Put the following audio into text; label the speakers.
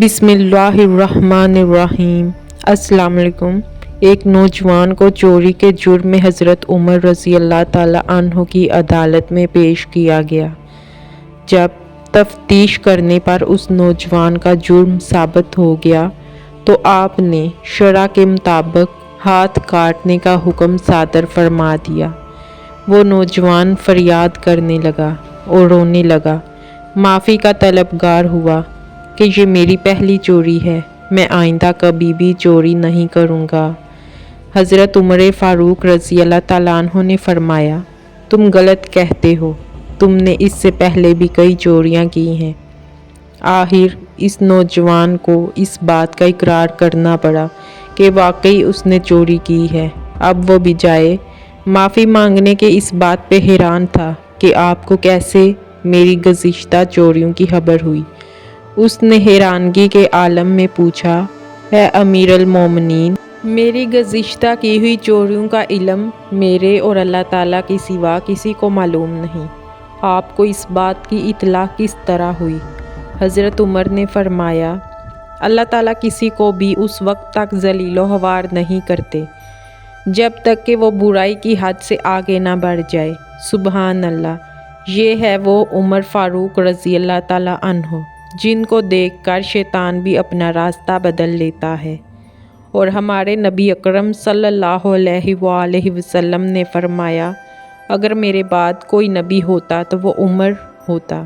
Speaker 1: بسم اللہ الرحمن الرحیم۔ السلام علیکم۔ ایک نوجوان کو چوری کے جرم میں حضرت عمر رضی اللہ تعالی عنہ کی عدالت میں پیش کیا گیا۔ جب تفتیش کرنے پر اس نوجوان کا جرم ثابت ہو گیا تو آپ نے شرع کے مطابق ہاتھ کاٹنے کا حکم صادر فرما دیا۔ وہ نوجوان فریاد کرنے لگا اور رونے لگا، معافی کا طلبگار ہوا کہ یہ میری پہلی چوری ہے، میں آئندہ کبھی بھی چوری نہیں کروں گا۔ حضرت عمر فاروق رضی اللہ تعالیٰ عنہ نے فرمایا، تم غلط کہتے ہو، تم نے اس سے پہلے بھی کئی چوریاں کی ہیں۔ آخر اس نوجوان کو اس بات کا اقرار کرنا پڑا کہ واقعی اس نے چوری کی ہے۔ اب وہ بجائے معافی مانگنے کے اس بات پہ حیران تھا کہ آپ کو کیسے میری گزشتہ چوریوں کی خبر ہوئی۔ اس نے حیرانگی کے عالم میں پوچھا، اے امیر المومنین، میری گزشتہ کی ہوئی چوریوں کا علم میرے اور اللہ تعالیٰ کے سوا کسی کو معلوم نہیں، آپ کو اس بات کی اطلاع کس طرح ہوئی؟ حضرت عمر نے فرمایا، اللہ تعالیٰ کسی کو بھی اس وقت تک ذلیل و خوار نہیں کرتے جب تک کہ وہ برائی کی حد سے آگے نہ بڑھ جائے۔ سبحان اللہ، یہ ہے وہ عمر فاروق رضی اللہ تعالیٰ عنہ جن کو دیکھ کر شیطان بھی اپنا راستہ بدل لیتا ہے، اور ہمارے نبی اکرم صلی اللہ علیہ وآلہ وسلم نے فرمایا، اگر میرے بعد کوئی نبی ہوتا تو وہ عمر ہوتا۔